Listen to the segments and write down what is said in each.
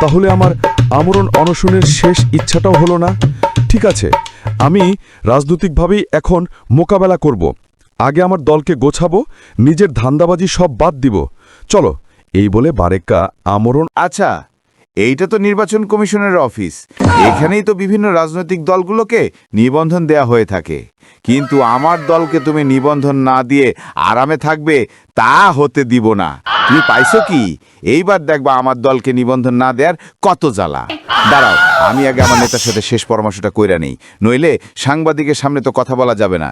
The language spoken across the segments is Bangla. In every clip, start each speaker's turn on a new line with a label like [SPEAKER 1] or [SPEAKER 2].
[SPEAKER 1] তাহলে আমার আমরণ অনশনের শেষ ইচ্ছাটাও হলো না। ঠিক আছে, আমি রাজনৈতিকভাবেই এখন মোকাবেলা করব। আগে আমার দলকে গোছাবো, নিজের ধান্দাবাজি সব বাদ দিব। চলো, এই বলে বারেক্কা আমরণ।
[SPEAKER 2] আচ্ছা, এইটা তো নির্বাচন কমিশনের অফিস। এখানেই তো বিভিন্ন রাজনৈতিক দলগুলোকে নিবন্ধন দেয়া হয়ে থাকে, কিন্তু আমার দলকে তুমি নিবন্ধন না দিয়ে আরামে থাকবে তা হতে দিব না। তুমি পাইছো কি? এইবার দেখবা আমার দলকে নিবন্ধন না দেওয়ার কত জ্বালা। দাঁড়াও, আমি আগে আমার নেতার সাথে শেষ পরামর্শটা কইরা নেই, নইলে সাংবাদিকের সামনে তো কথা বলা যাবে না।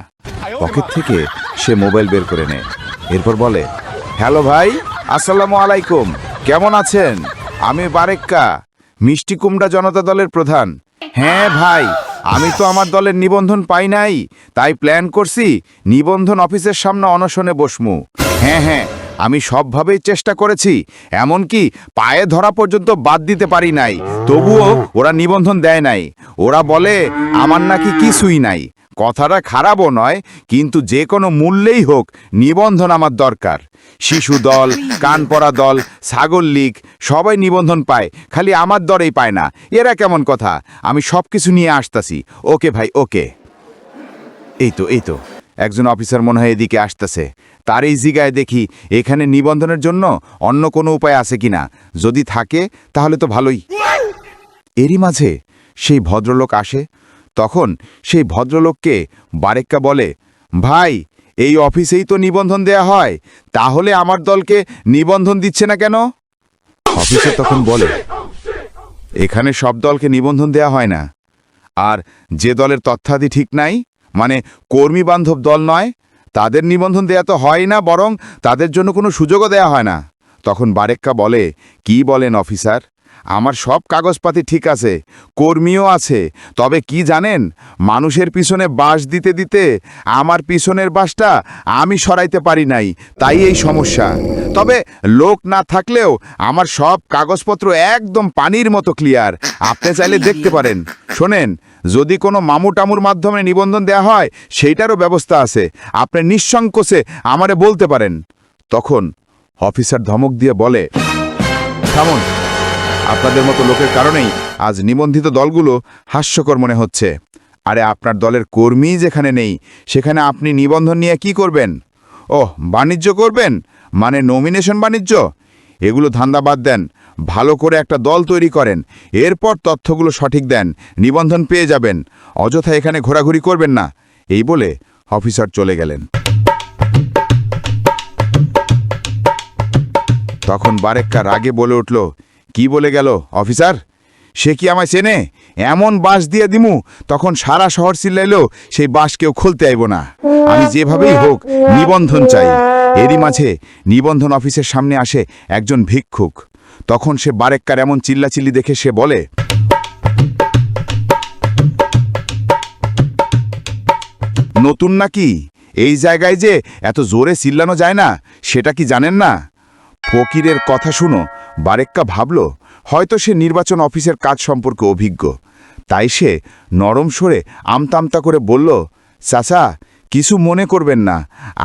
[SPEAKER 2] পকেট থেকে সে মোবাইল বের করে নেয়, এরপর বলে, হ্যালো ভাই, আসসালামু আলাইকুম, কেমন আছেন? আমি বারেক্কা, মিষ্টি কুমড়া জনতা দলের প্রধান। হ্যাঁ ভাই, আমি তো আমার দলের নিবন্ধন পাই নাই, তাই প্ল্যান করছি নিবন্ধন অফিসের সামনে অনশনে বসমু। হ্যাঁ, আমি সবভাবেই চেষ্টা করেছি, এমনকি পায়ে ধরা পর্যন্ত বাদ দিতে পারি নাই, তবুও ওরা নিবন্ধন দেয় নাই। ওরা বলে আমার নাকি কিছুই নাই। কথাটা খারাপও নয়, কিন্তু যে কোনো মূল্যেই হোক নিবন্ধন আমার দরকার। শিশু দল, কানপড়া দল, ছাগল লীগ সবাই নিবন্ধন পায়, খালি আমার দরেই পায় না। এরা কেমন কথা? আমি সব কিছু নিয়ে আসতাছি। ওকে ভাই, ওকে। এই তো একজন অফিসার মনে হয় এদিকে আসতেছে। তার এই জিগায় দেখি এখানে নিবন্ধনের জন্য অন্য কোনো উপায় আছে কিনা। যদি থাকে তাহলে তো ভালোই। এরই মাঝে সেই ভদ্রলোক আসে। তখন সেই ভদ্রলোককে বারেক্কা বলে, ভাই, এই অফিসেই তো নিবন্ধন দেয়া হয়, তাহলে আমার দলকে নিবন্ধন দিচ্ছে না কেন? অফিসার তখন বলে, এখানে সব দলকে নিবন্ধন দেয়া হয় না, আর যে দলের তথ্যাদি ঠিক নাই, মানে কর্মী বান্ধব দল নয়, তাদের নিবন্ধন দেয়া তো হয় না, বরং তাদের জন্য কোনো সুযোগও দেয়া হয় না। তখন বারেক্কা বলে, কি বলেন অফিসার, আমার সব কাগজপাতি ঠিক আছে, কর্মীও আছে, তবে কি জানেন, মানুষের পিছনে বাঁশ দিতে দিতে আমার পিছনের বাঁশটা আমি সরাইতে পারি নাই, তাই এই সমস্যা। তবে লোক না থাকলেও আমার সব কাগজপত্র একদম পানির মতো ক্লিয়ার, আপনি চাইলে দেখতে পারেন। শোনেন, যদি কোনো মামুটামুর মাধ্যমে নিবন্ধন দেয়া হয় সেইটারও ব্যবস্থা আছে, আপনি নিঃসংকোচে আমারে বলতে পারেন। তখন অফিসার ধমক দিয়ে বলে, থামুন, আপনাদের মতো লোকের কারণেই আজ নিবন্ধিত দলগুলো হাস্যকর মনে হচ্ছে। আরে আপনার দলের কর্মী যেখানে নেই, সেখানে আপনি নিবন্ধন নিয়ে কি করবেন? ওহ, বাণিজ্য করবেন, মানে নমিনেশন বাণিজ্য? এগুলো ধান্দা বাদ দেন, ভালো করে একটা দল তৈরি করেন, এরপর তথ্যগুলো সঠিক দেন, নিবন্ধন পেয়ে যাবেন। অযথা এখানে ঘোরাঘুরি করবেন না। এই বলে অফিসার চলে গেলেন। তখন বারেক্কা রাগে বলে উঠল, কি বলে গেল অফিসার? সে কি আমায় চেনে? এমন বাঁশ দিয়ে দিমু তখন সারা শহর চিল্লাইলেও সেই বাঁশ কেউ খুলতে আইব না। আমি যেভাবেই হোক নিবন্ধন চাই। এরই মাঝে নিবন্ধন অফিসের সামনে আসে একজন ভিক্ষুক। তখন সে বারেক্কার এমন চিল্লাচিল্লি দেখে সে বলে, নতুন নাকি? এই জায়গায় যে এত জোরে চিল্লানো যায় না, সেটা কি জানেন না? ফকিরের কথা শুনো বারেক্কা ভাবল, হয়তো সে নির্বাচন অফিসের কাজ সম্পর্কে অভিজ্ঞ। তাই সে নরম স্বরে আমতামতা করে বলল, চাচা, কিছু মনে করবেন না,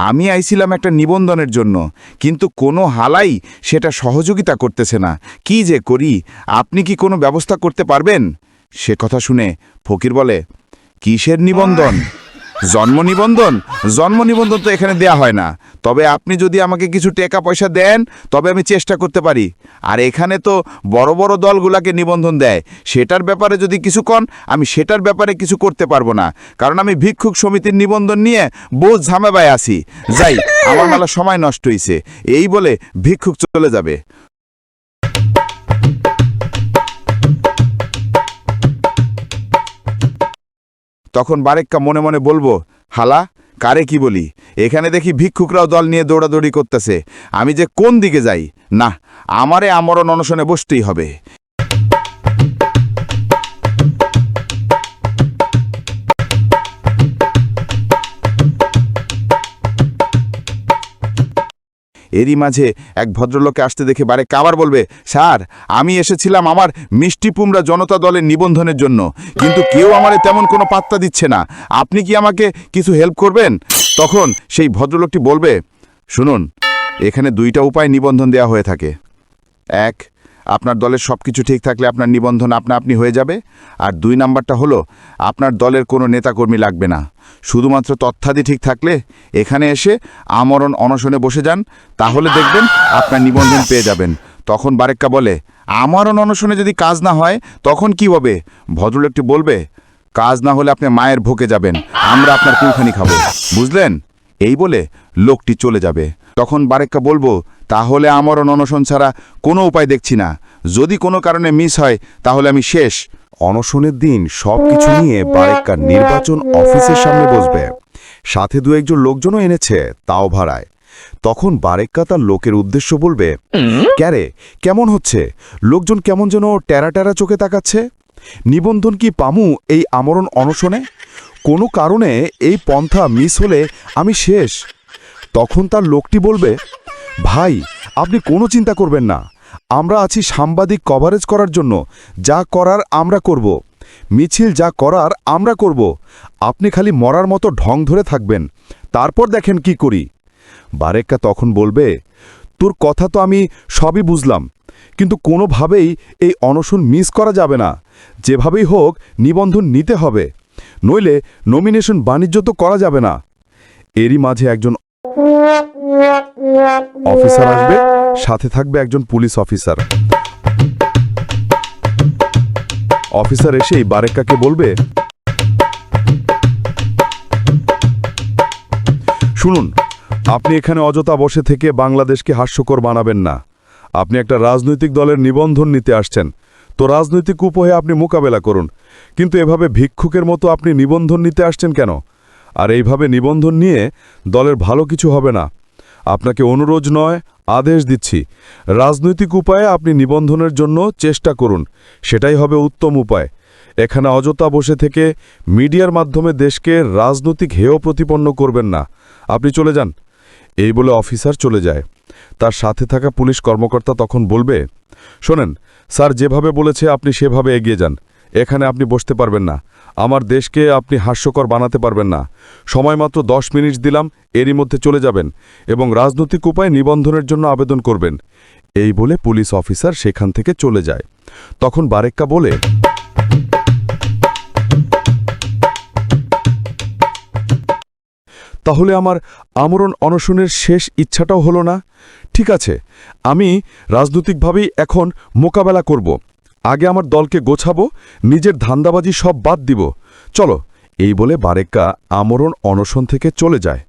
[SPEAKER 2] আমি আইছিলাম একটা নিবন্ধনের জন্য, কিন্তু কোনো হালাই সেটা সহযোগিতা করতেছে না। কি যে করি, আপনি কি কোনো ব্যবস্থা করতে পারবেন? সে কথা শুনে ফকির বলে, কিসের নিবন্ধন? জন্ম নিবন্ধন? জন্ম নিবন্ধন তো এখানে দেয়া হয় না, তবে আপনি যদি আমাকে কিছু টাকা পয়সা দেন তবে আমি চেষ্টা করতে পারি। আর এখানে তো বড় বড় দলগুলাকে নিবন্ধন দেয়, সেটার ব্যাপারে যদি কিছু কন, আমি সেটার ব্যাপারে কিছু করতে পারবো না, কারণ আমি ভিক্ষুক সমিতির নিবন্ধন নিয়ে বহু ঝামেলায় আছি। যাই, আমার মেলা সময় নষ্ট হইছে। এই বলে ভিক্ষুক চলে যাবে। তখন বারেক্কা মনে মনে বলবো, হালা, কারে কি বলি, এখানে দেখি ভিক্ষুকরাও দল নিয়ে দৌড়াদৌড়ি করতেছে, আমি যে কোন দিকে যাই? না, আমারে আমরণ অনশনে বসতেই হবে। এরই মাঝে এক ভদ্রলোককে আসতে দেখে বারেক্কা আবার বলবে, স্যার, আমি এসেছিলাম আমার মিষ্টি কুমড়া জনতা দলের নিবন্ধনের জন্য, কিন্তু কেউ আমারে তেমন কোনো পাত্তা দিচ্ছে না, আপনি কি আমাকে কিছু হেল্প করবেন? তখন সেই ভদ্রলোকটি বলবে, শুনুন, এখানে দুইটা উপায় নিবন্ধন দেওয়া হয়ে থাকে। এক, আপনার দলের সব কিছু ঠিক থাকলে আপনার নিবন্ধন আপনা আপনি হয়ে যাবে। আর 2 নাম্বারটা হলো আপনার দলের কোনো নেতাকর্মী লাগবে না, শুধুমাত্র তথ্যাদি ঠিক থাকলে এখানে এসে আমরণ অনশনে বসে যান, তাহলে দেখবেন আপনার নিবন্ধন পেয়ে যাবেন। তখন বারেক্কা বলে, আমরণ অনশনে যদি কাজ না হয় তখন কি হবে? ভদ্রলোকটি বলবে, কাজ না হলে আপনি মায়ের ভোকে যাবেন, আমরা আপনার কুলখানি খাবো, বুঝলেন? এই বলে লোকটি চলে যাবে। তখন বারেক্কা বলবো, তাহলে আমরণ অনশন ছাড়া কোনো উপায় দেখছি না, যদি কোনো কারণে মিস হয় তাহলে আমি শেষ।
[SPEAKER 1] অনশনের দিন সবকিছু নিয়ে বারেক্কা নির্বাচন অফিসের সামনে বসবে, সাথে 2-1 লোকজনও এনেছে, তাও ভাড়ায়। তখন বারেক্কা তার লোকের উদ্দেশ্য বলবে, ক্যারে কেমন হচ্ছে? লোকজন কেমন যেন টেরা টেরা চোখে তাকাচ্ছে। নিবন্ধন কি পামু এই আমরণ অনশনে? কোনো কারণে এই পন্থা মিস হলে আমি শেষ। তখন তার লোকটি বলবে, ভাই আপনি কোনো চিন্তা করবেন না, আমরা আছি সাংবাদিক কভারেজ করার জন্য, যা করার আমরা করব, মিছিল যা করার আমরা করব, আপনি খালি মরার মতো ঢং ধরে থাকবেন, তারপর দেখেন কি করি। বারেক্কা তখন বলবে, তোর কথা তো আমি সবই বুঝলাম, কিন্তু কোনোভাবেই এই অনশন মিস করা যাবে না, যেভাবেই হোক নিবন্ধন নিতে হবে, নইলে নমিনেশন বাণিজ্য তো করা যাবে না। এরই মাঝে একজন অফিসার আসবে, সাথে থাকবে একজন পুলিশ অফিসার। অফিসার এসেই বারেক্কাকে বলবে, শুনুন, আপনি এখানে অযথা বসে থেকে বাংলাদেশকে হাস্যকর বানাবেন না। আপনি একটা রাজনৈতিক দলের নিবন্ধন নিতে আসছেন, তো রাজনৈতিক উপায়ে আপনি মোকাবেলা করুন, কিন্তু এভাবে ভিক্ষুকের মতো আপনি নিবন্ধন নিতে আসছেন কেন? আর এইভাবে নিবন্ধন নিয়ে দলের ভালো কিছু হবে না। আপনাকে অনুরোধ নয়, আদেশ দিচ্ছি, রাজনৈতিক উপায়ে আপনি নিবন্ধনের জন্য চেষ্টা করুন, সেটাই হবে উত্তম উপায়। এখানে অযথা বসে থেকে মিডিয়ার মাধ্যমে দেশকে রাজনৈতিক হেয় প্রতিপন্ন করবেন না, আপনি চলে যান। এই বলে অফিসার চলে যায়। তার সাথে থাকা পুলিশ কর্মকর্তা তখন বলবে, শোনেন স্যার, যেভাবে বলেছে আপনি সেভাবে এগিয়ে যান, এখানে আপনি বসতে পারবেন না, আমার দেশকে আপনি হাস্যকর বানাতে পারবেন না। সময় মাত্র 10 মিনিট দিলাম, এরই মধ্যে চলে যাবেন এবং রাজনৈতিক উপায়ে নিবন্ধনের জন্য আবেদন করবেন। এই বলে পুলিশ অফিসার সেখান থেকে চলে যায়। তখন বারেক্কা বলে, তাহলে আমার আমরণ অনশনের শেষ ইচ্ছাটাও হলো না। ঠিক আছে, আমি রাজনৈতিকভাবেই এখন মোকাবেলা করব, আগে আমার দলকে গোছাবো, নিজের ধান্দাবাজি সব বাদ দিব, চলো। এই বলে বারেক্কা আমরণ অনশন থেকে চলে যায়।